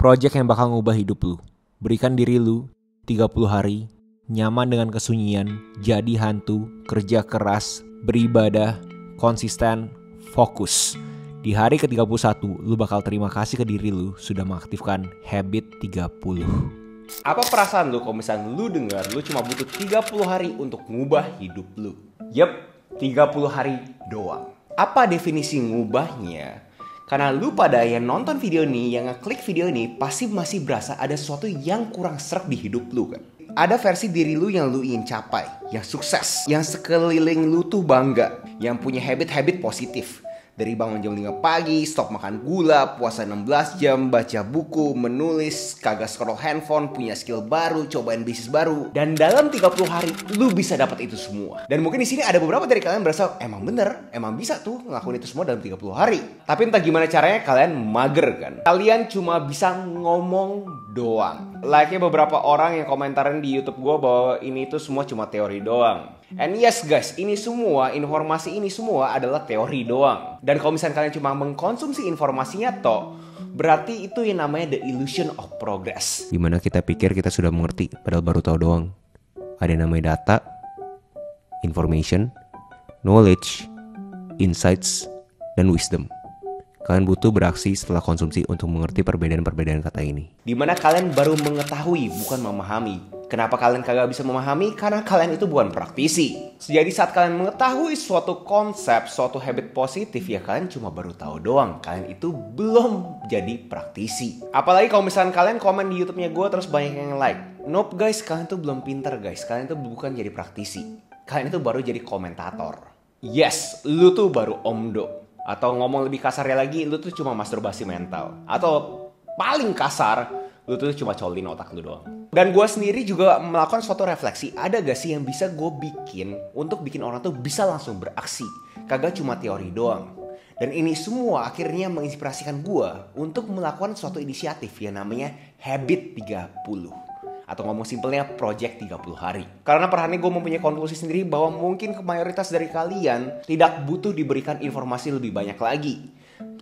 Project yang bakal ngubah hidup lu. Berikan diri lu 30 hari, nyaman dengan kesunyian, jadi hantu, kerja keras, beribadah, konsisten, fokus. Di hari ke-31, lu bakal terima kasih ke diri lu sudah mengaktifkan habit 30. Apa perasaan lu kalau misalnya lu dengar lu cuma butuh 30 hari untuk ngubah hidup lu? Yep, 30 hari doang. Apa definisi ngubahnya? Karena lu pada yang nonton video ini, yang ngeklik video ini, pasti masih berasa ada sesuatu yang kurang sreg di hidup lu kan? Ada versi diri lu yang lu ingin capai, yang sukses, yang sekeliling lu tuh bangga, yang punya habit-habit positif. Dari bangun jam 5 pagi, stop makan gula, puasa 16 jam, baca buku, menulis, kagak scroll handphone, punya skill baru, cobain bisnis baru. Dan dalam 30 hari, lu bisa dapat itu semua. Dan mungkin di sini ada beberapa dari kalian berasa, emang bener, emang bisa tuh ngelakuin itu semua dalam 30 hari. Tapi entah gimana caranya, kalian mager kan? Kalian cuma bisa ngomong doang. Like-nya beberapa orang yang komentarin di YouTube gue bahwa ini tuh semua cuma teori doang. And yes guys, ini semua, informasi ini semua adalah teori doang. Dan kalau misalnya kalian cuma mengkonsumsi informasinya toh, berarti itu yang namanya the illusion of progress. Dimana kita pikir kita sudah mengerti, padahal baru tahu doang. Ada yang namanya data, information, knowledge, insights, dan wisdom. Kalian butuh beraksi setelah konsumsi untuk mengerti perbedaan-perbedaan kata ini. Dimana kalian baru mengetahui, bukan memahami. Kenapa kalian kagak bisa memahami? Karena kalian itu bukan praktisi. Jadi saat kalian mengetahui suatu konsep, suatu habit positif, ya kalian cuma baru tahu doang. Kalian itu belum jadi praktisi. Apalagi kalau misalnya kalian komen di YouTube-nya gue terus banyak yang like. Nope guys, kalian tuh belum pinter guys. Kalian tuh bukan jadi praktisi. Kalian itu baru jadi komentator. Yes, lu tuh baru omdo. Atau ngomong lebih kasarnya lagi, lu tuh cuma masturbasi mental. Atau paling kasar, lu tuh cuma colin otak lu doang. Dan gue sendiri juga melakukan suatu refleksi. Ada gak sih yang bisa gue bikin untuk bikin orang tuh bisa langsung beraksi? Kagak cuma teori doang. Dan ini semua akhirnya menginspirasikan gue untuk melakukan suatu inisiatif yang namanya Habit 30. Atau ngomong simpelnya Project 30 hari. Karena per hari gue mempunyai konklusi sendiri bahwa mungkin mayoritas dari kalian tidak butuh diberikan informasi lebih banyak lagi.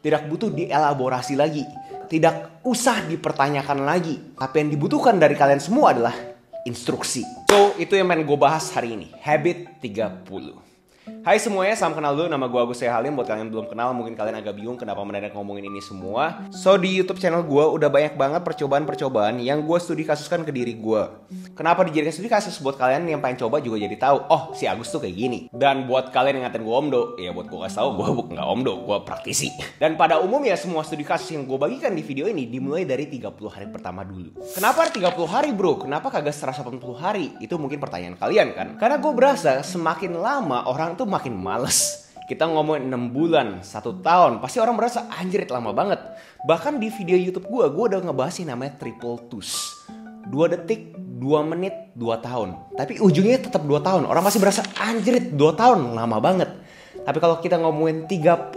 Tidak butuh dielaborasi lagi. Tidak usah dipertanyakan lagi. Tapi yang dibutuhkan dari kalian semua adalah instruksi. So, itu yang pengen gue bahas hari ini. Habit 30. Hai semuanya, salam kenal dulu. Nama gue Agus Halim. Buat kalian yang belum kenal, mungkin kalian agak bingung kenapa mendadak ngomongin ini semua. So, di YouTube channel gue udah banyak banget percobaan-percobaan yang gue studi kasuskan ke diri gue. Kenapa dijadikan studi kasus? Buat kalian yang pengen coba juga jadi tahu, oh si Agus tuh kayak gini. Dan buat kalian yang ngatain gue omdo, ya buat gue kasih tahu gue bukan nggak omdo, gue praktisi. Dan pada umumnya semua studi kasus yang gue bagikan di video ini dimulai dari 30 hari pertama dulu. Kenapa 30 hari bro? Kenapa kagak 180 hari? Itu mungkin pertanyaan kalian kan? Karena gue berasa semakin lama orang tuh makin males. Kita ngomongin 6 bulan, 1 tahun, pasti orang merasa anjir lama banget. Bahkan di video YouTube gue udah ngebahas yang namanya triple twos. 2 detik, 2 menit, 2 tahun. Tapi ujungnya tetap 2 tahun. Orang masih berasa anjir 2 tahun, lama banget. Tapi kalau kita ngomongin 30,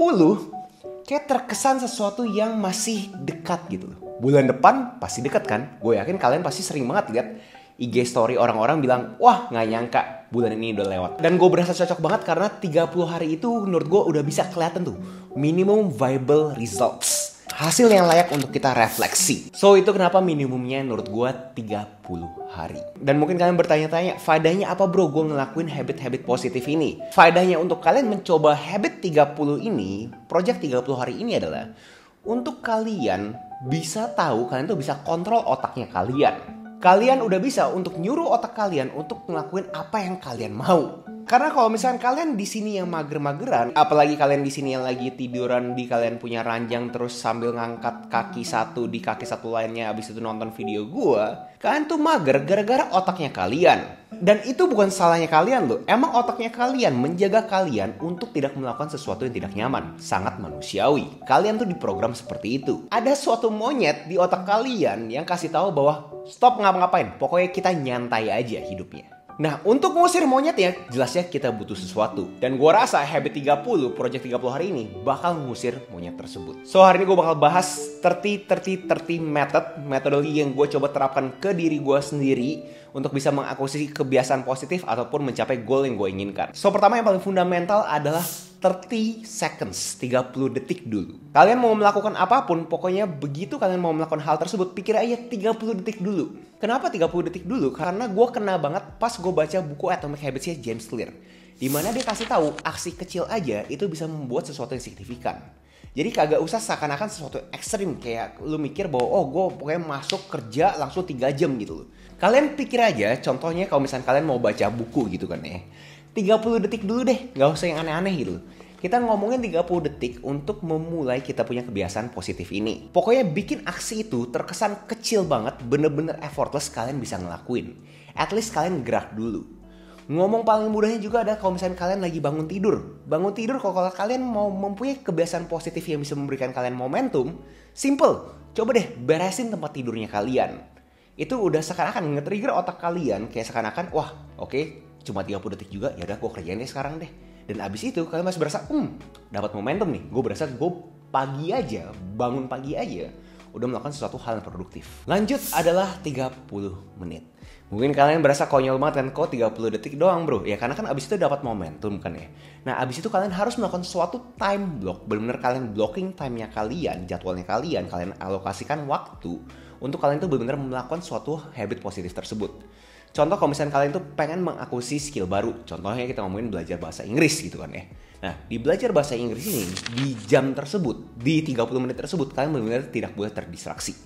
kayak terkesan sesuatu yang masih dekat gitu loh. Bulan depan pasti dekat kan? Gue yakin kalian pasti sering banget lihat IG story orang-orang bilang, wah gak nyangka bulan ini udah lewat. Dan gue berasa cocok banget karena 30 hari itu menurut gue udah bisa kelihatan tuh minimum viable results. Hasil yang layak untuk kita refleksi. So itu kenapa minimumnya menurut gue 30 hari. Dan mungkin kalian bertanya-tanya, faedahnya apa bro gue ngelakuin habit-habit positif ini? Faedahnya untuk kalian mencoba habit 30 ini, project 30 hari ini adalah untuk kalian bisa tahu, kalian tuh bisa kontrol otaknya kalian. Kalian udah bisa untuk nyuruh otak kalian untuk ngelakuin apa yang kalian mau. Karena kalau misalnya kalian di sini yang mager-mageran, apalagi kalian di sini yang lagi tiduran di kalian punya ranjang terus sambil ngangkat kaki satu di kaki satu lainnya abis itu nonton video gua, kalian tuh mager gara-gara otaknya kalian. Dan itu bukan salahnya kalian loh. Emang otaknya kalian menjaga kalian untuk tidak melakukan sesuatu yang tidak nyaman. Sangat manusiawi. Kalian tuh diprogram seperti itu. Ada suatu monyet di otak kalian yang kasih tahu bahwa stop ngapa-ngapain. Pokoknya kita nyantai aja hidupnya. Nah, untuk ngusir monyet ya, jelasnya kita butuh sesuatu. Dan gue rasa Habit 30, Project 30 hari ini bakal ngusir monyet tersebut. So, hari ini gue bakal bahas 30 metodologi yang gue coba terapkan ke diri gue sendiri untuk bisa mengakuisisi kebiasaan positif ataupun mencapai goal yang gue inginkan. So, pertama yang paling fundamental adalah 30 seconds, 30 detik dulu. Kalian mau melakukan apapun, pokoknya begitu kalian mau melakukan hal tersebut, pikir aja 30 detik dulu. Kenapa 30 detik dulu? Karena gue kena banget pas gue baca buku Atomic Habits-nya James Clear. Dimana dia kasih tahu aksi kecil aja itu bisa membuat sesuatu yang signifikan. Jadi kagak usah seakan-akan sesuatu ekstrim kayak lu mikir bahwa oh gue pokoknya masuk kerja langsung 3 jam gitu loh. Kalian pikir aja contohnya kalau misalnya kalian mau baca buku gitu kan ya. 30 detik dulu deh, gak usah yang aneh-aneh gitu. Kita ngomongin 30 detik untuk memulai kita punya kebiasaan positif ini. Pokoknya bikin aksi itu terkesan kecil banget, bener-bener effortless kalian bisa ngelakuin. At least kalian gerak dulu. Ngomong paling mudahnya juga ada kalau misalnya kalian lagi bangun tidur. Bangun tidur kalau kalian mau mempunyai kebiasaan positif yang bisa memberikan kalian momentum, simple. Coba deh beresin tempat tidurnya kalian. Itu udah seakan-akan nge-trigger otak kalian kayak seakan-akan wah oke, cuma 30 detik juga, ya udah gue kerjain deh sekarang deh. Dan abis itu kalian masih berasa dapat momentum nih. Gue berasa gue pagi aja, bangun pagi aja udah melakukan sesuatu hal yang produktif. Lanjut adalah 30 menit. Mungkin kalian berasa konyol banget kan, kok 30 detik doang bro? Ya karena kan abis itu dapat momentum kan ya. Nah abis itu kalian harus melakukan suatu time block. Benar-benar kalian blocking time-nya kalian, jadwalnya kalian alokasikan waktu untuk kalian tuh benar-benar melakukan suatu habit positif tersebut. Contoh kalau misalnya kalian tuh pengen mengakuisisi skill baru. Contohnya kita ngomongin belajar bahasa Inggris gitu kan ya. Nah di belajar bahasa Inggris ini, di jam tersebut, di 30 menit tersebut, kalian benar-benar tidak boleh terdistraksi.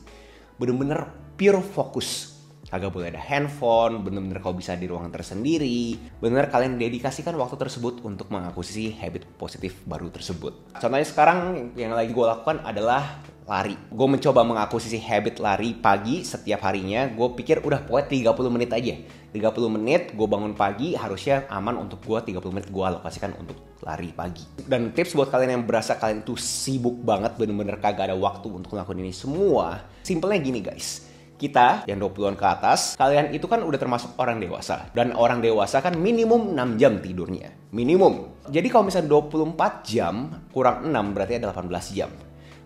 Benar-benar pure fokus. Kagak boleh ada handphone, bener-bener kalau bisa di ruangan tersendiri. Bener kalian dedikasikan waktu tersebut untuk mengakuisisi habit positif baru tersebut. Contohnya sekarang yang lagi gue lakukan adalah lari. Gue mencoba mengakuisisi habit lari pagi setiap harinya. Gue pikir udah pokoknya 30 menit aja. 30 menit gue bangun pagi harusnya aman untuk gue. 30 menit gue alokasikan untuk lari pagi. Dan tips buat kalian yang berasa kalian tuh sibuk banget, bener-bener kagak ada waktu untuk ngelakuin ini semua. Simpelnya gini guys. Kita yang 20-an ke atas, kalian itu kan udah termasuk orang dewasa. Dan orang dewasa kan minimum 6 jam tidurnya. Minimum. Jadi kalau misalnya 24 jam kurang 6 berarti ada 18 jam.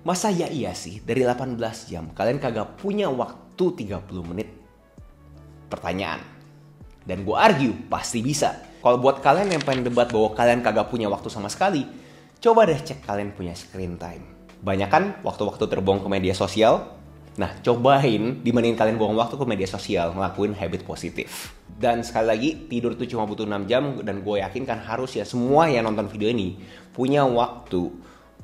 Masa ya iya sih dari 18 jam kalian kagak punya waktu 30 menit? Pertanyaan. Dan gue argue pasti bisa. Kalau buat kalian yang pengen debat bahwa kalian kagak punya waktu sama sekali, coba deh cek kalian punya screen time. Banyak kan waktu-waktu terbuang ke media sosial? Nah, cobain dibandingin kalian buang waktu ke media sosial, ngelakuin habit positif. Dan sekali lagi, tidur itu cuma butuh 6 jam dan gue yakin kan harus ya semua yang nonton video ini punya waktu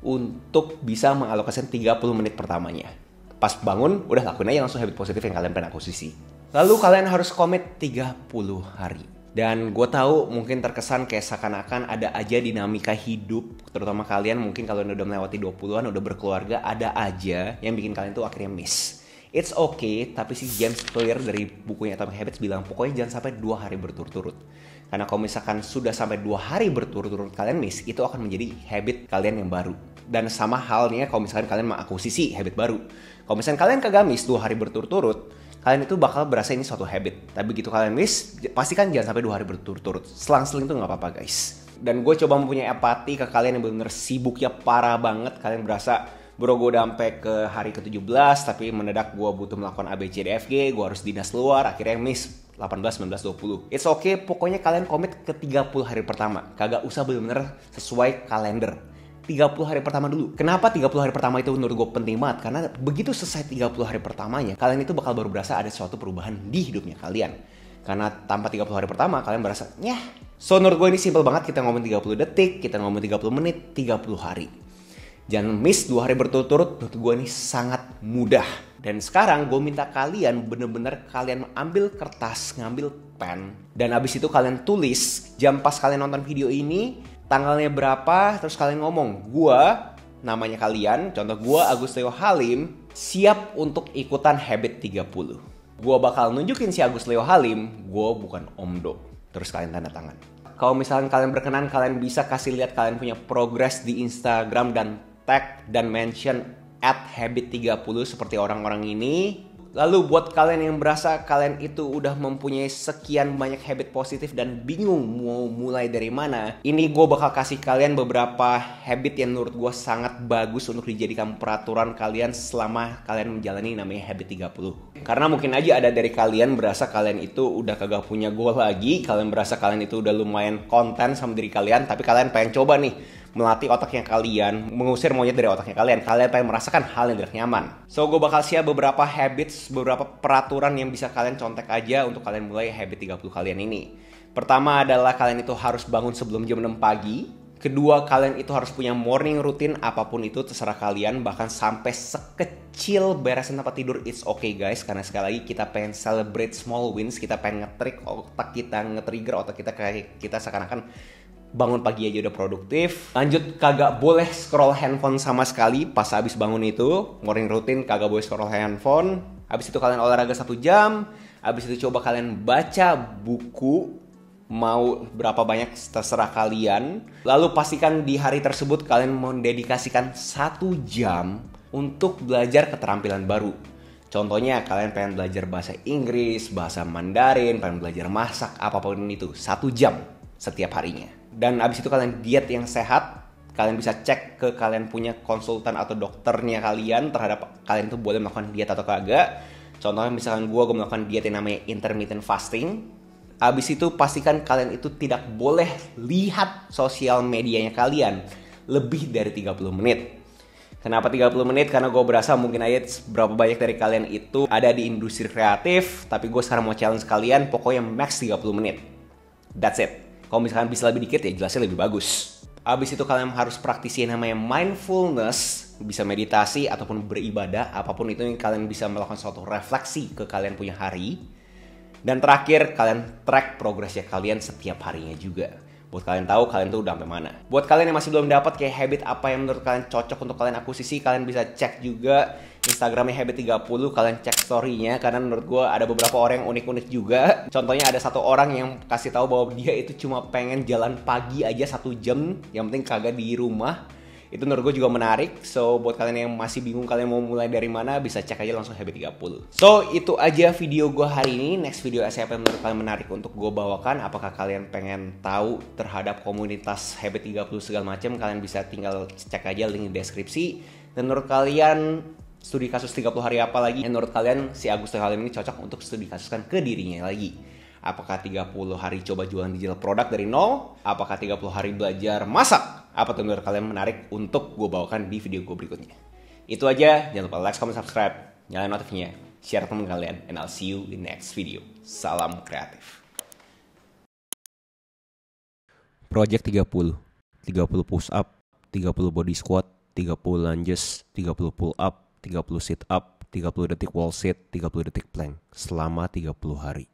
untuk bisa mengalokasikan 30 menit pertamanya. Pas bangun, udah lakuin aja langsung habit positif yang kalian pengen akuisisi. Lalu kalian harus komit 30 hari. Dan gue tahu mungkin terkesan kayak seakan-akan ada aja dinamika hidup, terutama kalian mungkin kalau udah melewati 20-an, udah berkeluarga, ada aja yang bikin kalian tuh akhirnya miss. It's okay, tapi si James Clear dari bukunya Atomic Habits bilang pokoknya jangan sampai 2 hari berturut-turut. Karena kalau misalkan sudah sampai 2 hari berturut-turut kalian miss, itu akan menjadi habit kalian yang baru. Dan sama halnya kalau misalkan kalian mengakuisisi habit baru. Kalau misalkan kalian kagak miss 2 hari berturut-turut, kalian itu bakal berasa ini suatu habit. Tapi begitu kalian miss, pastikan jangan sampai 2 hari berturut-turut. Selang-seling itu gak apa-apa guys. Dan gue coba mempunyai empati ke kalian yang benar-benar sibuknya parah banget. Kalian berasa, bro gue udah sampai ke hari ke-17, tapi mendadak gue butuh melakukan ABCDFG, gue harus dinas luar, akhirnya miss 18, 19, 20. It's okay, pokoknya kalian komit ke 30 hari pertama. Kagak usah benar-benar sesuai kalender. 30 hari pertama dulu. Kenapa 30 hari pertama itu menurut gue penting banget? Karena begitu selesai 30 hari pertamanya, kalian itu bakal baru berasa ada suatu perubahan di hidupnya kalian. Karena tanpa 30 hari pertama, kalian berasa, nyah. So menurut gue ini simple banget, kita ngomong 30 detik, kita ngomong 30 menit, 30 hari. Jangan miss 2 hari berturut-turut, menurut gue ini sangat mudah. Dan sekarang gue minta kalian bener-bener kalian ambil kertas, ngambil pen. Dan abis itu kalian tulis jam pas kalian nonton video ini, tanggalnya berapa, terus kalian ngomong, gua, namanya kalian, contoh gua Agus Leo Halim, siap untuk ikutan habit 30. Gua bakal nunjukin si Agus Leo Halim, gua bukan Om Do. Terus kalian tanda tangan. Kalau misalkan kalian berkenan, kalian bisa kasih lihat kalian punya progress di Instagram dan tag dan mention @habit30 seperti orang-orang ini. Lalu buat kalian yang berasa kalian itu udah mempunyai sekian banyak habit positif dan bingung mau mulai dari mana, ini gue bakal kasih kalian beberapa habit yang menurut gue sangat bagus untuk dijadikan peraturan kalian selama kalian menjalani namanya habit 30. Karena mungkin aja ada dari kalian berasa kalian itu udah kagak punya goal lagi, kalian berasa kalian itu udah lumayan konten sama diri kalian, tapi kalian pengen coba nih melatih otaknya kalian, mengusir monyet dari otaknya kalian. Kalian pengen merasakan hal yang tidak nyaman. So, gue bakal share beberapa habits, beberapa peraturan yang bisa kalian contek aja untuk kalian mulai habit 30 kalian ini. Pertama adalah kalian itu harus bangun sebelum jam 6 pagi. Kedua, kalian itu harus punya morning routine, apapun itu terserah kalian, bahkan sampai sekecil beresin tempat tidur, it's okay guys. Karena sekali lagi kita pengen celebrate small wins, kita pengen nge-trick otak kita, nge-trigger otak kita kayak kita seakan-akan bangun pagi aja udah produktif. Lanjut, kagak boleh scroll handphone sama sekali pas habis bangun itu. Morning routine kagak boleh scroll handphone. Habis itu kalian olahraga 1 jam. Habis itu coba kalian baca buku, mau berapa banyak terserah kalian. Lalu pastikan di hari tersebut kalian mendedikasikan 1 jam untuk belajar keterampilan baru. Contohnya kalian pengen belajar bahasa Inggris, bahasa Mandarin, pengen belajar masak, apapun itu, 1 jam setiap harinya. Dan abis itu kalian diet yang sehat. Kalian bisa cek ke kalian punya konsultan atau dokternya kalian terhadap kalian itu boleh melakukan diet atau kagak. Contohnya misalkan gue melakukan diet yang namanya intermittent fasting. Abis itu pastikan kalian itu tidak boleh lihat sosial medianya kalian lebih dari 30 menit. Kenapa 30 menit? Karena gue berasa mungkin aja berapa banyak dari kalian itu ada di industri kreatif. Tapi gue sekarang mau challenge kalian pokoknya max 30 menit. That's it. Kalau misalkan bisa lebih dikit ya jelasnya lebih bagus. Abis itu kalian harus praktisi yang namanya mindfulness. Bisa meditasi ataupun beribadah. Apapun itu yang kalian bisa melakukan suatu refleksi ke kalian punya hari. Dan terakhir, kalian track progresnya kalian setiap harinya juga. Buat kalian tahu kalian tuh udah sampai mana. Buat kalian yang masih belum dapat kayak habit apa yang menurut kalian cocok untuk kalian akuisisi, kalian bisa cek juga Instagramnya Habit30, kalian cek story-nya. Karena menurut gue ada beberapa orang yang unik-unik juga. Contohnya ada satu orang yang kasih tahu bahwa dia itu cuma pengen jalan pagi aja 1 jam, yang penting kagak di rumah. Itu menurut gue juga menarik. So buat kalian yang masih bingung kalian mau mulai dari mana, bisa cek aja langsung Habit30. So itu aja video gue hari ini. Next video apa yang menurut kalian menarik untuk gue bawakan? Apakah kalian pengen tahu terhadap komunitas Habit30 segala macam? Kalian bisa tinggal cek aja link di deskripsi. Dan menurut kalian studi kasus 30 hari apa lagi? Dan menurut kalian si Agus Halim ini cocok untuk studi kasuskan ke dirinya lagi? Apakah 30 hari coba jualan digital produk dari nol? Apakah 30 hari belajar masak? Apa tuh menurut kalian menarik untuk gue bawakan di video gue berikutnya? Itu aja, jangan lupa like, comment, subscribe, nyalain notifnya, share temen kalian, and I'll see you in next video. Salam kreatif. Project 30 push up, 30 body squat, 30 lunges, 30 pull up, 30 sit up, 30 detik wall sit, 30 detik plank selama 30 hari.